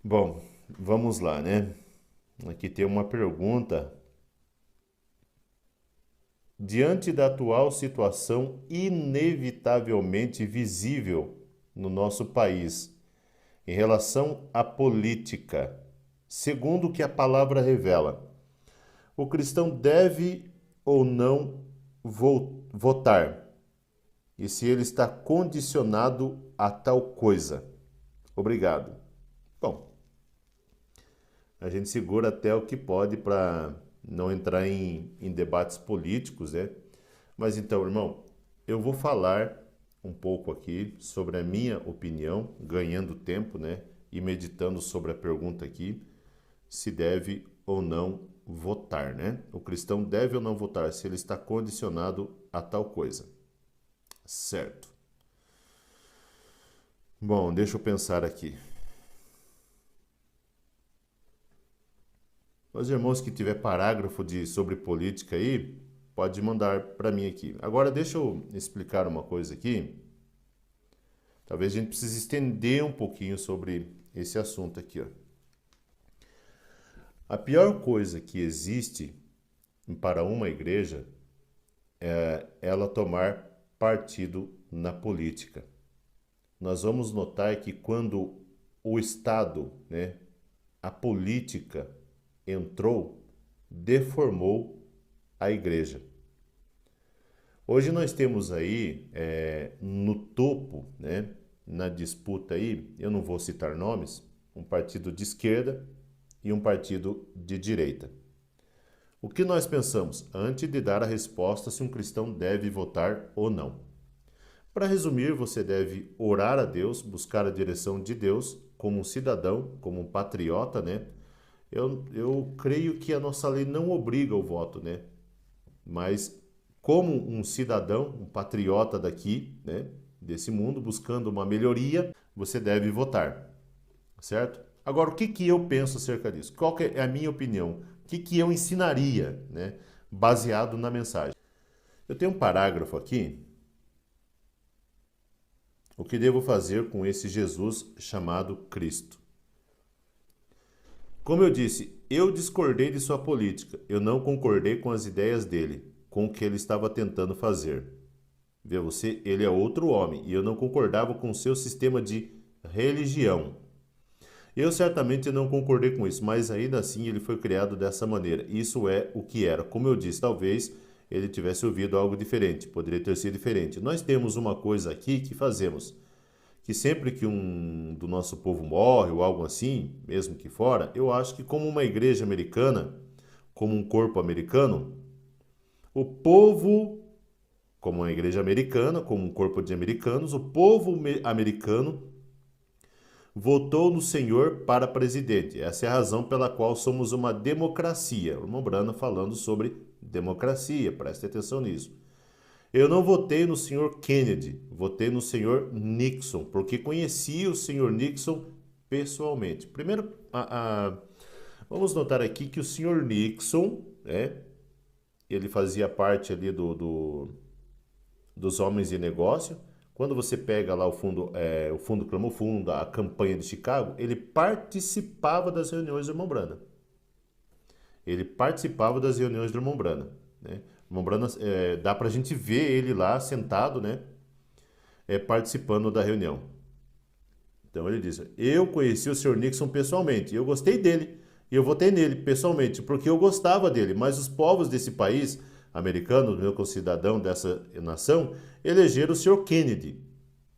Bom, vamos lá, né? Aqui tem uma pergunta. Diante da atual situação inevitavelmente visível no nosso país, em relação à política, segundo o que a palavra revela, o cristão deve ou não votar? E se ele está condicionado a tal coisa? Obrigado. Bom, a gente segura até o que pode para não entrar em debates políticos, né? Mas então, irmão, eu vou falar um pouco aqui sobre a minha opinião, ganhando tempo, né? E meditando sobre a pergunta aqui, se deve ou não votar, né? O cristão deve ou não votar se ele está condicionado a tal coisa. Certo. Bom, deixa eu pensar aqui. Os irmãos que tiver parágrafo sobre política aí, pode mandar para mim aqui. Agora deixa eu explicar uma coisa aqui. Talvez a gente precise estender um pouquinho sobre esse assunto aqui, ó. A pior coisa que existe para uma igreja é ela tomar partido na política. Nós vamos notar que quando o Estado, né, a política entrou, deformou a igreja. Hoje nós temos aí no topo, né, na disputa aí, eu não vou citar nomes, um partido de esquerda e um partido de direita. O que nós pensamos antes de dar a resposta se um cristão deve votar ou não? Para resumir, você deve orar a Deus, buscar a direção de Deus como um cidadão, como um patriota, né? Eu creio que a nossa lei não obriga o voto, né? Mas como um cidadão, um patriota daqui, né, desse mundo, buscando uma melhoria, você deve votar, certo? Agora, o que que eu penso acerca disso? Qual que é a minha opinião? O que que eu ensinaria, né, baseado na mensagem? Eu tenho um parágrafo aqui. O que devo fazer com esse Jesus chamado Cristo? Como eu disse, eu discordei de sua política. Eu não concordei com as ideias dele, com o que ele estava tentando fazer. Vê você, ele é outro homem e eu não concordava com o seu sistema de religião. Eu certamente não concordei com isso, mas ainda assim ele foi criado dessa maneira. Isso é o que era. Como eu disse, talvez ele tivesse ouvido algo diferente, poderia ter sido diferente. Nós temos uma coisa aqui que fazemos, que sempre que um do nosso povo morre ou algo assim, mesmo que fora, eu acho que como uma igreja americana, como um corpo americano, o povo, como uma igreja americana, como um corpo de americanos, o povo americano votou no Senhor para presidente. Essa é a razão pela qual somos uma democracia. O irmão Brana falando sobre democracia, preste atenção nisso. Eu não votei no senhor Kennedy, votei no senhor Nixon, porque conheci o senhor Nixon pessoalmente. Primeiro, vamos notar aqui que o senhor Nixon, né, ele fazia parte ali dos homens de negócio. Quando você pega lá o fundo Clamo Fundo, a campanha de Chicago, ele participava das reuniões do irmão Brana. Ele participava das reuniões do irmão Brana, né? O irmão Brana, dá pra gente ver ele lá sentado, né? Participando da reunião. Então ele diz: eu conheci o senhor Nixon pessoalmente, eu gostei dele, e eu votei nele pessoalmente, porque eu gostava dele, mas os povos desse país, americano, meu concidadão dessa nação, elegeram o senhor Kennedy.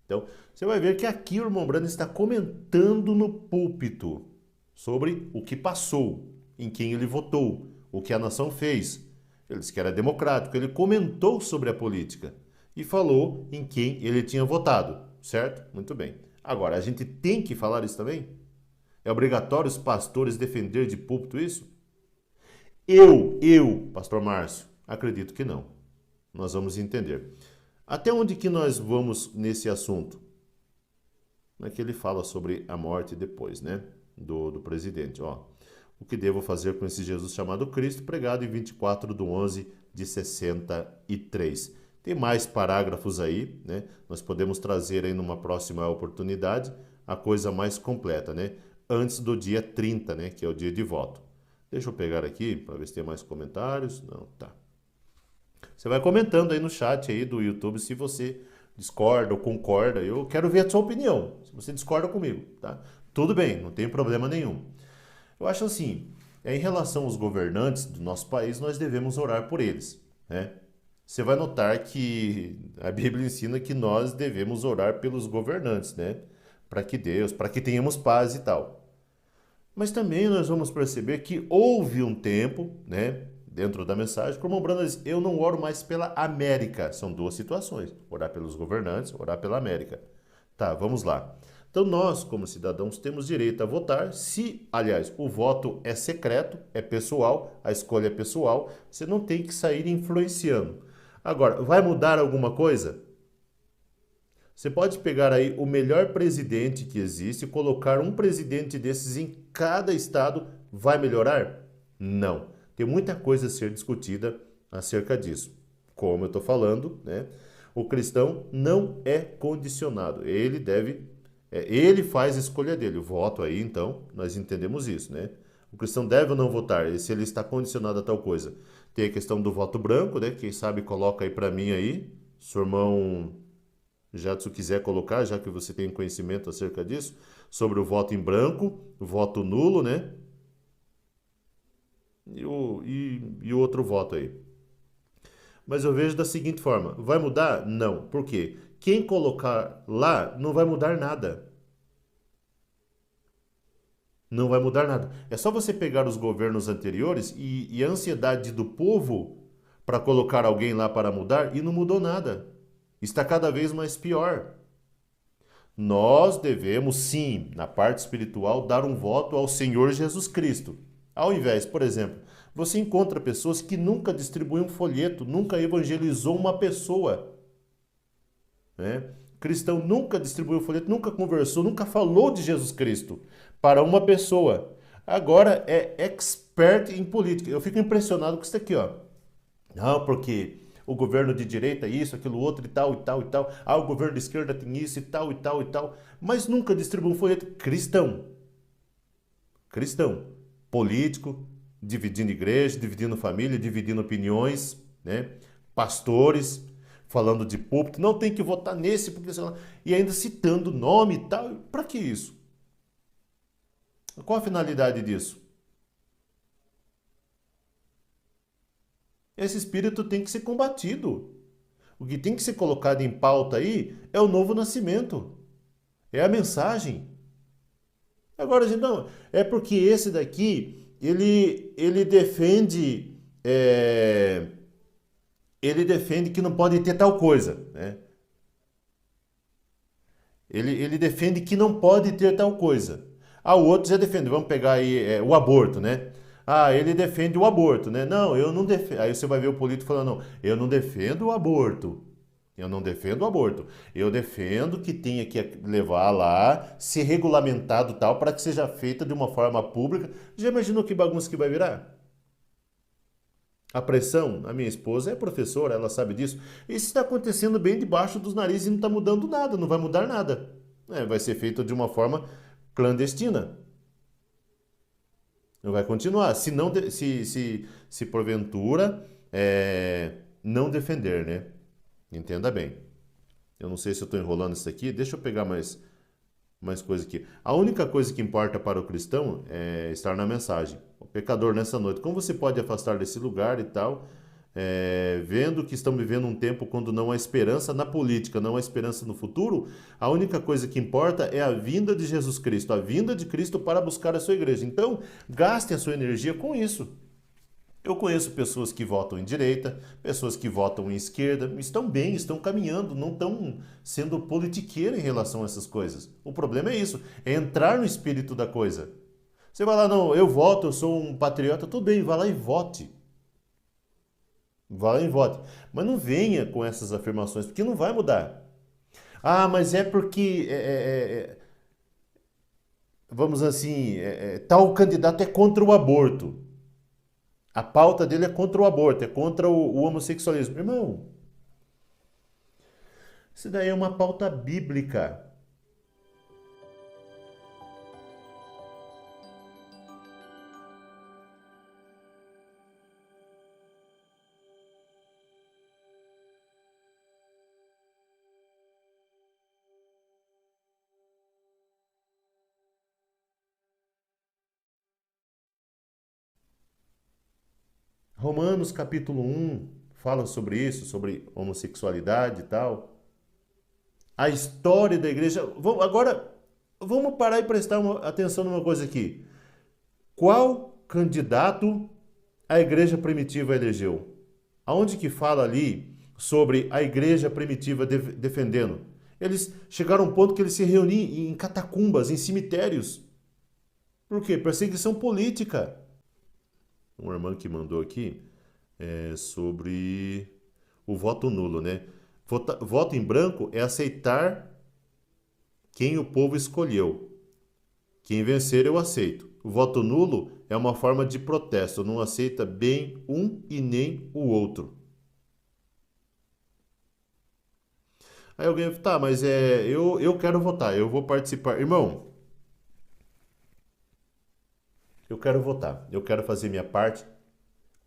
Então, você vai ver que aqui o irmão Brana está comentando no púlpito sobre o que passou, em quem ele votou, o que a nação fez. Ele disse que era democrático, ele comentou sobre a política e falou em quem ele tinha votado, certo? Muito bem. Agora, a gente tem que falar isso também? É obrigatório os pastores defender de púlpito isso? Pastor Márcio, acredito que não. Nós vamos entender. Até onde que nós vamos nesse assunto? É que ele fala sobre a morte depois, né? Do presidente, ó. O que devo fazer com esse Jesus chamado Cristo, pregado em 24/11 de 63. Tem mais parágrafos aí, né? Nós podemos trazer aí numa próxima oportunidade a coisa mais completa, né? antes do dia 30, né, que é o dia de voto. Deixa eu pegar aqui para ver se tem mais comentários. Não, tá. Você vai comentando aí no chat aí do YouTube se você discorda ou concorda. Eu quero ver a sua opinião. Se você discorda comigo, tá? Tudo bem, não tem problema nenhum. Eu acho assim, em relação aos governantes do nosso país, nós devemos orar por eles, né? Você vai notar que a Bíblia ensina que nós devemos orar pelos governantes, né? Para que tenhamos paz e tal. Mas também nós vamos perceber que houve um tempo, né, dentro da mensagem, que o irmão Brando diz, eu não oro mais pela América. São duas situações, orar pelos governantes, orar pela América. Tá, vamos lá. Então nós, como cidadãos, temos direito a votar se, aliás, o voto é secreto, é pessoal, a escolha é pessoal, você não tem que sair influenciando. Agora, vai mudar alguma coisa? Você pode pegar aí o melhor presidente que existe e colocar um presidente desses em cada estado, vai melhorar? Não. Tem muita coisa a ser discutida acerca disso. Como eu estou falando, né? O cristão não é condicionado. Ele faz a escolha dele. O voto aí, então, nós entendemos isso, né? O cristão deve ou não votar, se ele está condicionado a tal coisa. Tem a questão do voto branco, né? Quem sabe coloca aí para mim aí, se o irmão Jadson quiser colocar, já que você tem conhecimento acerca disso, sobre o voto em branco, o voto nulo, né? E o outro voto aí. Mas eu vejo da seguinte forma: vai mudar? Não. Por quê? Quem colocar lá não vai mudar nada. Não vai mudar nada. É só você pegar os governos anteriores e a ansiedade do povo para colocar alguém lá para mudar e não mudou nada. Está cada vez mais pior. Nós devemos, sim, na parte espiritual, dar um voto ao Senhor Jesus Cristo. Ao invés, por exemplo, você encontra pessoas que nunca distribuíram um folheto, nunca evangelizou uma pessoa, né? Cristão nunca distribuiu folheto, nunca conversou, nunca falou de Jesus Cristo para uma pessoa. Agora é expert em política. Eu fico impressionado com isso aqui, ó. Não, porque o governo de direita é isso, aquilo outro e tal, e tal, e tal. Ah, o governo de esquerda tem isso e tal, e tal, e tal. Mas nunca distribuiu um folheto cristão. Cristão. Político, dividindo igreja, dividindo família, dividindo opiniões, né? Pastores, falando de púlpito. Não tem que votar nesse, porque sei lá. E ainda citando nome e tal. Para que isso? Qual a finalidade disso? Esse espírito tem que ser combatido. O que tem que ser colocado em pauta aí é o novo nascimento. É a mensagem. Agora, gente, não, é porque esse daqui, ele defende, ele defende que não pode ter tal coisa, né? Ele defende que não pode ter tal coisa. Ah, o outro já defende, vamos pegar aí o aborto, né? Ah, ele defende o aborto, né? Não, eu não defendo. Aí você vai ver o político falando, não, eu não defendo o aborto. Eu não defendo o aborto. Eu defendo que tenha que levar lá, ser regulamentado tal, para que seja feita de uma forma pública. Já imaginou que bagunça que vai virar? A pressão, a minha esposa é professora, ela sabe disso. Isso está acontecendo bem debaixo dos narizes e não está mudando nada, não vai mudar nada. Vai ser feito de uma forma clandestina. Não vai continuar. Se não, se porventura não defender, né? Entenda bem. Eu não sei se eu estou enrolando isso aqui. Deixa eu pegar mais coisa aqui. A única coisa que importa para o cristão é estar na mensagem. O pecador nessa noite, como você pode afastar desse lugar e tal, vendo que estão vivendo um tempo quando não há esperança na política, não há esperança no futuro, a única coisa que importa é a vinda de Jesus Cristo, a vinda de Cristo para buscar a sua igreja. Então, gaste a sua energia com isso. Eu conheço pessoas que votam em direita, pessoas que votam em esquerda, estão bem, estão caminhando, não estão sendo politiqueiro em relação a essas coisas. O problema é isso, é entrar no espírito da coisa. Você vai lá, não, eu voto, eu sou um patriota, tudo bem, vá lá e vote. Vá lá e vote. Mas não venha com essas afirmações, porque não vai mudar. Ah, mas é porque, vamos assim, tal candidato é contra o aborto. A pauta dele é contra o aborto, é contra o homossexualismo. Irmão, isso daí é uma pauta bíblica. Romanos capítulo 1 fala sobre isso, sobre homossexualidade e tal. A história da igreja. Agora, vamos parar e prestar atenção numa coisa aqui. Qual candidato a igreja primitiva elegeu? Aonde que fala ali sobre a igreja primitiva defendendo? Eles chegaram a um ponto que eles se reuniam em catacumbas, em cemitérios. Por quê? Perseguição política. Um irmão que mandou aqui sobre o voto nulo, né? Voto em branco é aceitar quem o povo escolheu. Quem vencer eu aceito. O voto nulo é uma forma de protesto, não aceita bem um e nem o outro. Aí alguém fala, tá, mas eu quero votar, eu vou participar. Irmão, eu quero votar, eu quero fazer minha parte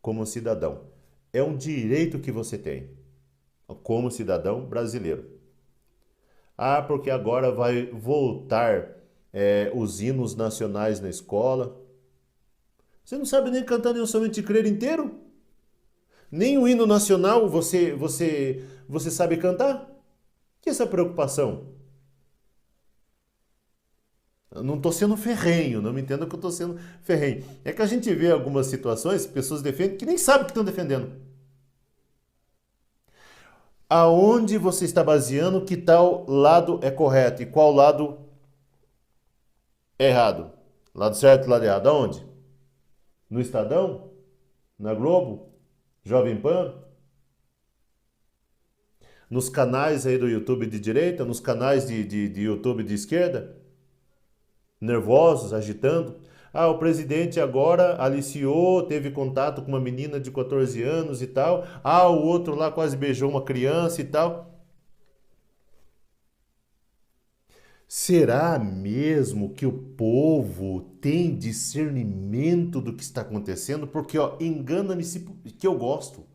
como cidadão. É um direito que você tem, como cidadão brasileiro. Ah, porque agora vai voltar os hinos nacionais na escola. Você não sabe nem cantar nem o Somente Crer inteiro? Nem o hino nacional você sabe cantar? Que essa preocupação? Eu não estou sendo ferrenho, não me entenda que eu estou sendo ferrenho. É que a gente vê algumas situações, pessoas defendem que nem sabem o que estão defendendo. Aonde você está baseando que tal lado é correto e qual lado é errado? Lado certo e lado errado. Aonde? No Estadão? Na Globo? Jovem Pan? Nos canais aí do YouTube de direita? Nos canais de YouTube de esquerda? Nervosos, agitando. Ah, o presidente agora aliciou, teve contato com uma menina de 14 anos e tal. Ah, o outro lá quase beijou uma criança e tal. Será mesmo que o povo tem discernimento do que está acontecendo? Porque, ó, engana-me se que eu gosto.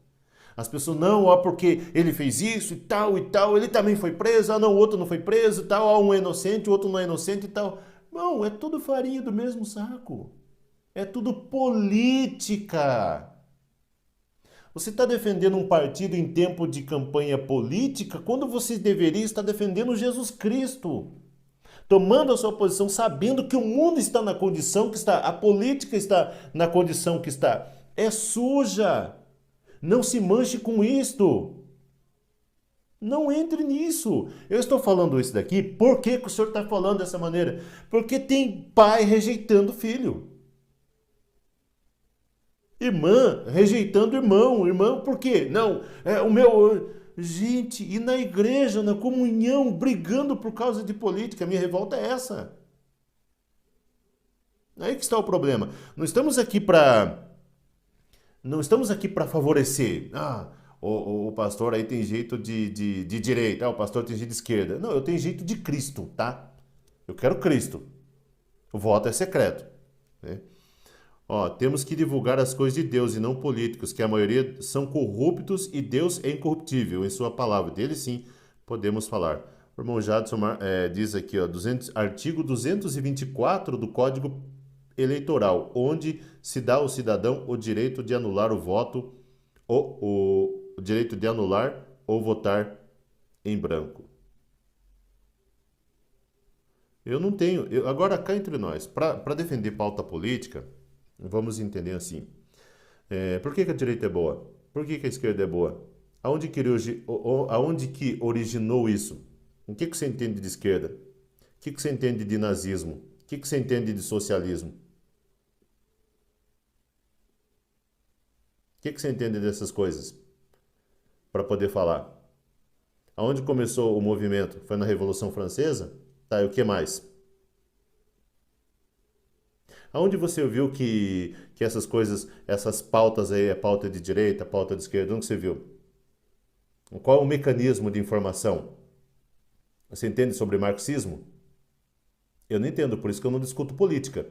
As pessoas, não, ó, porque ele fez isso e tal, ele também foi preso, ah, não, o outro não foi preso e tal, ó, um é inocente, o outro não é inocente e tal. Não, é tudo farinha do mesmo saco. É tudo política. Você está defendendo um partido em tempo de campanha política quando você deveria estar defendendo Jesus Cristo. Tomando a sua posição, sabendo que o mundo está na condição que está, a política está na condição que está. É suja. Não se manche com isto. Não entre nisso. Eu estou falando isso daqui, por que o senhor está falando dessa maneira? Porque tem pai rejeitando filho. Irmã rejeitando irmão. Irmão, por quê? Não, o meu... Gente, e na igreja, na comunhão, brigando por causa de política. Minha revolta é essa. Aí que está o problema. Não estamos aqui para favorecer. Ah, o pastor aí tem jeito de direita, o pastor tem jeito de esquerda. Não, eu tenho jeito de Cristo, tá? Eu quero Cristo. O voto é secreto, né? Ó, temos que divulgar as coisas de Deus e não políticos, que a maioria são corruptos e Deus é incorruptível em sua palavra. Dele sim podemos falar. O irmão Jadson diz aqui, ó, artigo 224 do Código Eleitoral, onde se dá ao cidadão o direito de anular o voto, o direito de anular ou votar em branco. Eu não tenho. Agora, cá entre nós, para defender pauta política, vamos entender assim. Por que a direita é boa? Por que a esquerda é boa? Aonde que originou isso? O que você entende de esquerda? O que você entende de nazismo? O que você entende de socialismo? O que você entende dessas coisas? Para poder falar. Aonde começou o movimento? Foi na Revolução Francesa? Tá, e o que mais? Aonde você viu que essas coisas, essas pautas aí, é pauta de direita, pauta de esquerda, onde você viu? Qual é o mecanismo de informação? Você entende sobre marxismo? Eu não entendo, por isso que eu não discuto política.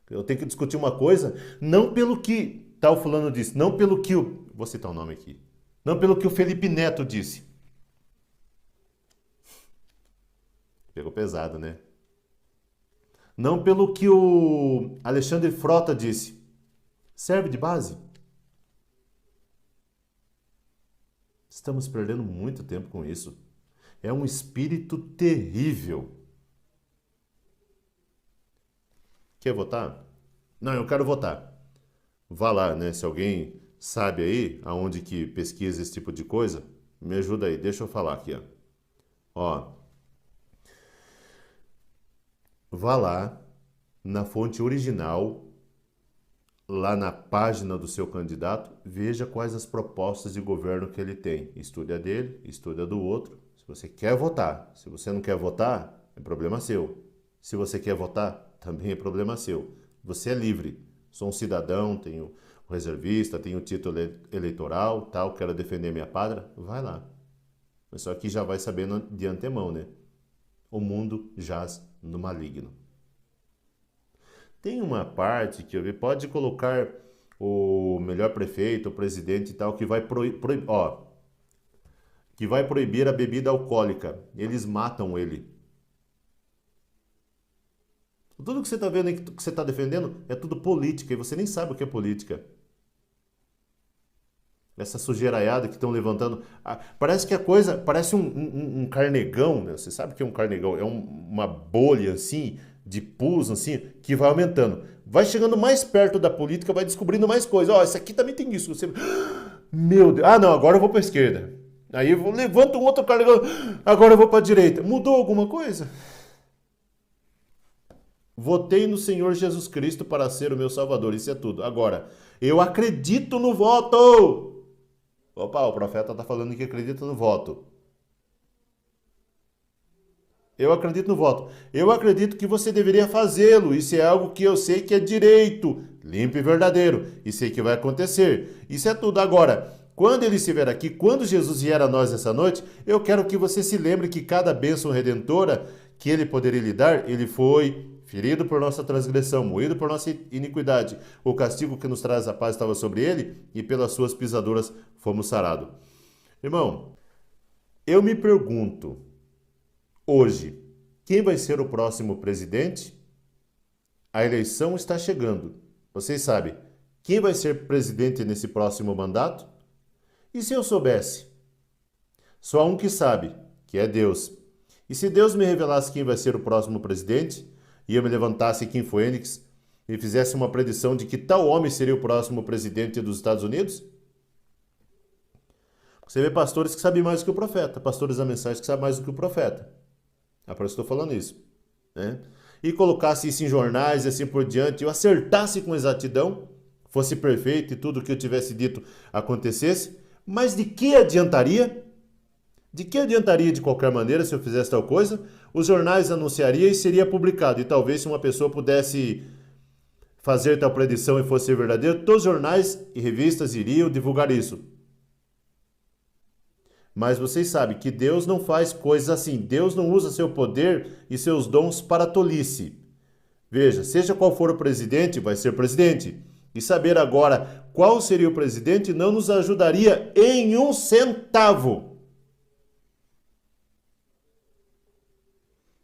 Eu tenho que discutir uma coisa, não pelo que tal fulano disse, não pelo que o... Vou citar o nome aqui. Não pelo que o Felipe Neto disse. Pegou pesado, né? Não pelo que o Alexandre Frota disse. Serve de base? Estamos perdendo muito tempo com isso. É um espírito terrível. Quer votar? Não, eu quero votar. Vá lá, né? Se alguém sabe aí aonde que pesquisa esse tipo de coisa, me ajuda aí. Deixa eu falar aqui, ó. Ó, vá lá na fonte original, lá na página do seu candidato, veja quais as propostas de governo que ele tem. Estude a dele, estude a do outro. Se você quer votar, se você não quer votar, é problema seu. Se você quer votar, também é problema seu. Você é livre. Sou um cidadão, tenho o reservista, tenho o título eleitoral, tal, quero defender minha pátria, vai lá. Mas só que já vai sabendo de antemão, né? O mundo jaz no maligno. Tem uma parte que eu vi, pode colocar o melhor prefeito, o presidente e tal, que vai que vai proibir a bebida alcoólica. Eles matam ele. Tudo que você está vendo aí, que você está defendendo, é tudo política, e você nem sabe o que é política. Essa sujeiraiada que estão levantando. Parece que a coisa, parece um carnegão, né? Você sabe o que é um carnegão? É uma bolha, assim, de pus, assim, que vai aumentando. Vai chegando mais perto da política, vai descobrindo mais coisas. Ó, isso aqui também tem isso. Você... Meu Deus. Ah, não, agora eu vou para a esquerda. Aí eu levanto um outro carnegão. Agora eu vou para a direita. Mudou alguma coisa? Votei no Senhor Jesus Cristo para ser o meu Salvador. Isso é tudo. Agora, eu acredito no voto. Opa, o profeta está falando que acredita no voto. Eu acredito no voto. Eu acredito que você deveria fazê-lo. Isso é algo que eu sei que é direito, limpo e verdadeiro. E sei que vai acontecer. Isso é tudo. Agora, quando ele estiver aqui, quando Jesus vier a nós essa noite, eu quero que você se lembre que cada bênção redentora que ele poderia lhe dar, ele foi ferido por nossa transgressão, moído por nossa iniquidade. O castigo que nos traz a paz estava sobre ele, e pelas suas pisaduras fomos sarados. Irmão, eu me pergunto, hoje, quem vai ser o próximo presidente? A eleição está chegando. Vocês sabem, quem vai ser presidente nesse próximo mandato? E se eu soubesse? Só há um que sabe, que é Deus. E se Deus me revelasse quem vai ser o próximo presidente, e eu me levantasse aqui em Phoenix e fizesse uma predição de que tal homem seria o próximo presidente dos Estados Unidos? Você vê pastores que sabem mais do que o profeta, pastores da mensagem que sabem mais do que o profeta. É por isso que eu estou falando isso. Né? E colocasse isso em jornais e assim por diante, eu acertasse com exatidão, fosse perfeito e tudo o que eu tivesse dito acontecesse, mas de que adiantaria? De que adiantaria de qualquer maneira se eu fizesse tal coisa? Os jornais anunciariam e seria publicado. E talvez se uma pessoa pudesse fazer tal predição e fosse verdadeiro, todos os jornais e revistas iriam divulgar isso. Mas vocês sabem que Deus não faz coisas assim. Deus não usa seu poder e seus dons para tolice. Veja, seja qual for o presidente, vai ser presidente. E saber agora qual seria o presidente não nos ajudaria em um centavo.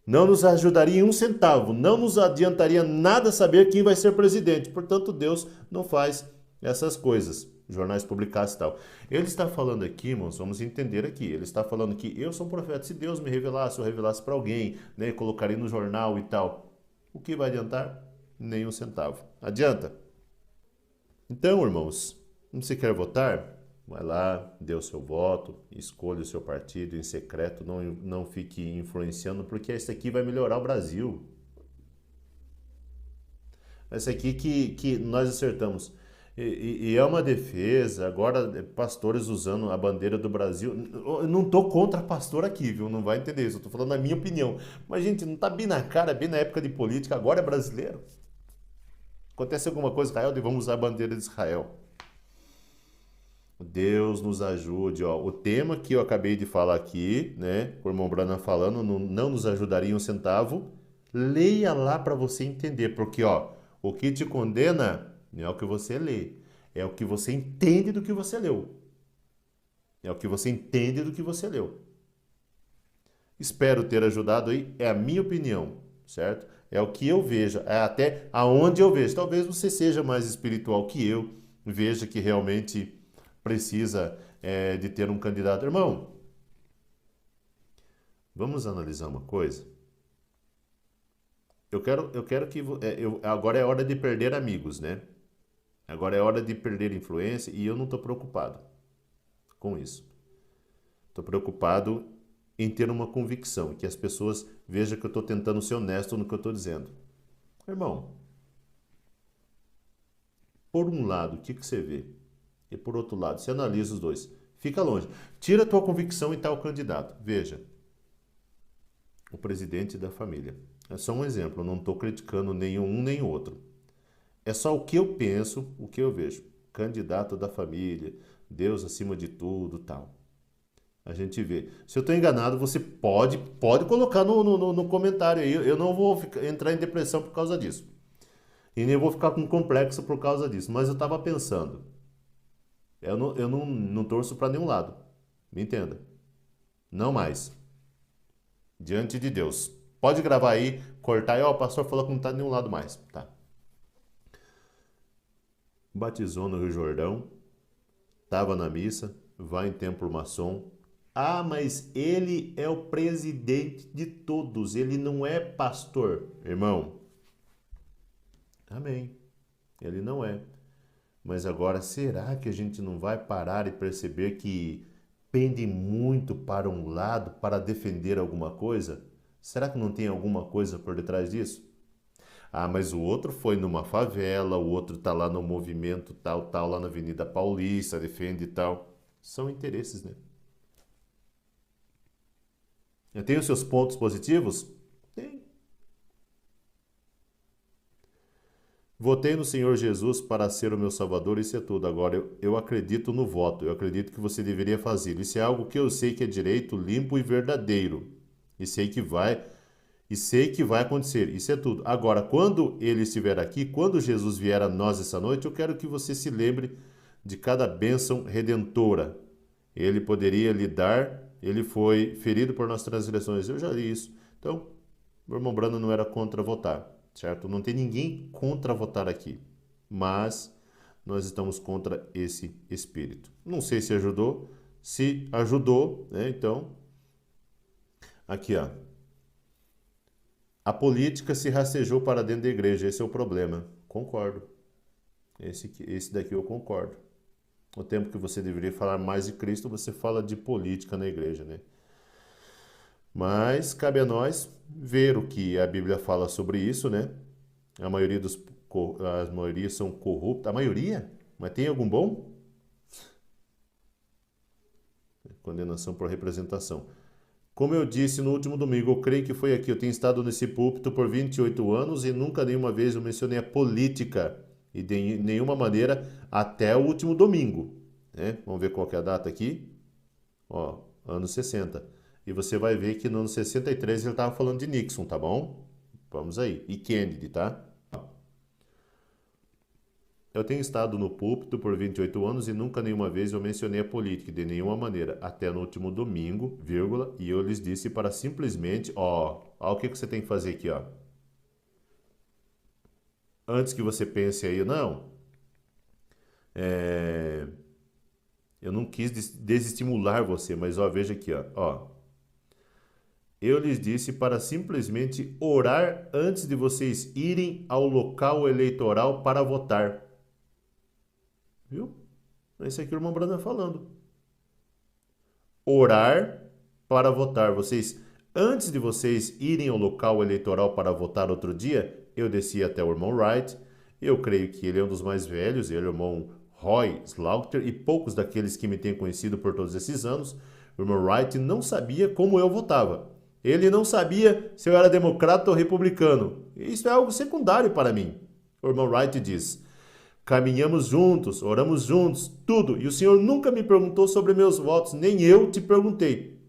Não nos ajudaria em um centavo, não nos adiantaria nada saber quem vai ser presidente. Portanto, Deus não faz essas coisas. Jornais publicados e tal. Ele está falando aqui, irmãos, vamos entender aqui. Ele está falando que eu sou um profeta. Se Deus me revelasse, eu revelasse para alguém, né, colocaria no jornal e tal. O que vai adiantar? Nem um centavo. Adianta? Então, irmãos, você quer votar? Vai lá, dê o seu voto, escolha o seu partido em secreto, não fique influenciando, porque isso aqui vai melhorar o Brasil. Esse aqui que nós acertamos. E é uma defesa, agora pastores usando a bandeira do Brasil. Eu não estou contra pastor aqui, viu? Não vai entender isso, eu estou falando a minha opinião. Mas, gente, não está bem na cara, bem na época de política, agora é brasileiro. Acontece alguma coisa em Israel, vamos usar a bandeira de Israel. Deus nos ajude, ó. O tema que eu acabei de falar aqui, né, o irmão Branham falando, não nos ajudaria um centavo. Leia lá para você entender, porque, ó, o que te condena não é o que você lê, é o que você entende do que você leu. É o que você entende do que você leu. Espero ter ajudado aí, é a minha opinião, certo? É o que eu vejo, é até aonde eu vejo. Talvez você seja mais espiritual que eu, veja que realmente precisa de ter um candidato. Irmão, vamos analisar uma coisa. Eu quero que... agora é hora de perder amigos, né? Agora é hora de perder influência e eu não estou preocupado com isso. Estou preocupado em ter uma convicção, que as pessoas vejam que eu estou tentando ser honesto no que eu estou dizendo. Irmão, por um lado, o que você vê? E por outro lado, você analisa os dois. Fica longe. Tira a tua convicção em tal candidato. Veja, o presidente da família. É só um exemplo, eu não estou criticando nenhum nem outro. É só o que eu penso, o que eu vejo. Candidato da família, Deus acima de tudo, tal. A gente vê. Se eu estou enganado, você pode colocar no comentário aí. Eu não vou entrar em depressão por causa disso. E nem vou ficar com complexo por causa disso. Mas eu estava pensando. Eu não torço para nenhum lado. Me entenda. Não mais. Diante de Deus. Pode gravar aí, cortar aí. Ó, o pastor falou que não está de nenhum lado mais. Tá. Batizou no Rio Jordão. Estava na missa. Vai em templo maçom. Ah, mas ele é o presidente de todos. Ele não é pastor. Irmão. Amém. Ele não é. Mas agora, será que a gente não vai parar e perceber que pende muito para um lado para defender alguma coisa? Será que não tem alguma coisa por detrás disso? Ah, mas o outro foi numa favela, o outro está lá no movimento tal, lá na Avenida Paulista, defende tal. São interesses, né? Tem os seus pontos positivos? Tem. Votei no Senhor Jesus para ser o meu Salvador, isso é tudo. Agora, eu acredito no voto, eu acredito que você deveria fazer. Isso é algo que eu sei que é direito, limpo e verdadeiro. E sei que vai acontecer, isso é tudo. Agora, quando ele estiver aqui, quando Jesus vier a nós essa noite, eu quero que você se lembre de cada bênção redentora. Ele poderia lhe dar, ele foi ferido por nossas transgressões. Eu já li isso. Então, o irmão Brando não era contra votar. Certo? Não tem ninguém contra votar aqui, mas nós estamos contra esse espírito. Não sei se ajudou, né? Então, aqui, ó. A política se rastejou para dentro da igreja, esse é o problema. Concordo. Esse daqui eu concordo. O tempo que você deveria falar mais de Cristo, você fala de política na igreja, né? Mas cabe a nós ver o que a Bíblia fala sobre isso, né? A maioria são corruptas. A maioria? Mas tem algum bom? Condenação por representação. Como eu disse no último domingo, eu creio que foi aqui. Eu tenho estado nesse púlpito por 28 anos e nunca nenhuma vez eu mencionei a política. E de nenhuma maneira até o último domingo. Né? Vamos ver qual que é a data aqui. Ó, anos 60. E você vai ver que no ano 63 ele estava falando de Nixon, tá bom? Vamos aí. E Kennedy, tá? Eu tenho estado no púlpito por 28 anos e nunca nenhuma vez eu mencionei a política de nenhuma maneira, até no último domingo, vírgula, e eu lhes disse para simplesmente, ó o que você tem que fazer aqui, ó. Antes que você pense aí, não, eu não quis desestimular você, mas ó, veja aqui, ó. Eu lhes disse para simplesmente orar antes de vocês irem ao local eleitoral para votar. Viu? É isso aqui o irmão Brandon falando. Orar para votar. Antes de vocês irem ao local eleitoral para votar outro dia, eu desci até o irmão Wright. Eu creio que ele é um dos mais velhos, ele é o irmão Roy Slaughter, e poucos daqueles que me têm conhecido por todos esses anos. O irmão Wright não sabia como eu votava. Ele não sabia se eu era democrata ou republicano. Isso é algo secundário para mim. O irmão Wright diz: caminhamos juntos, oramos juntos, tudo. E o Senhor nunca me perguntou sobre meus votos, nem eu te perguntei.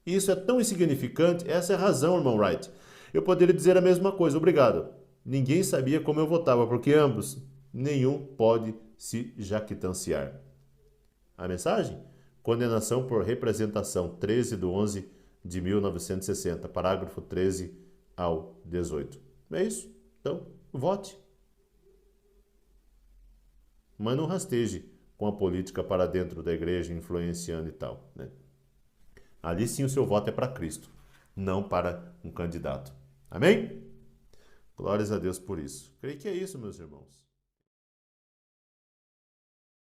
Isso é tão insignificante, essa é a razão, irmão Wright. Eu poderia dizer a mesma coisa, obrigado. Ninguém sabia como eu votava, porque nenhum pode se jactanciar. A mensagem? Condenação por representação, 13/11/1960, parágrafo 13 ao 18. É isso? Então, vote. Mas não rasteje. com a política para dentro da igreja, influenciando e tal, né? Ali sim o seu voto é para Cristo, não para um candidato. Amém? Glórias a Deus por isso. Creio que é isso, meus irmãos.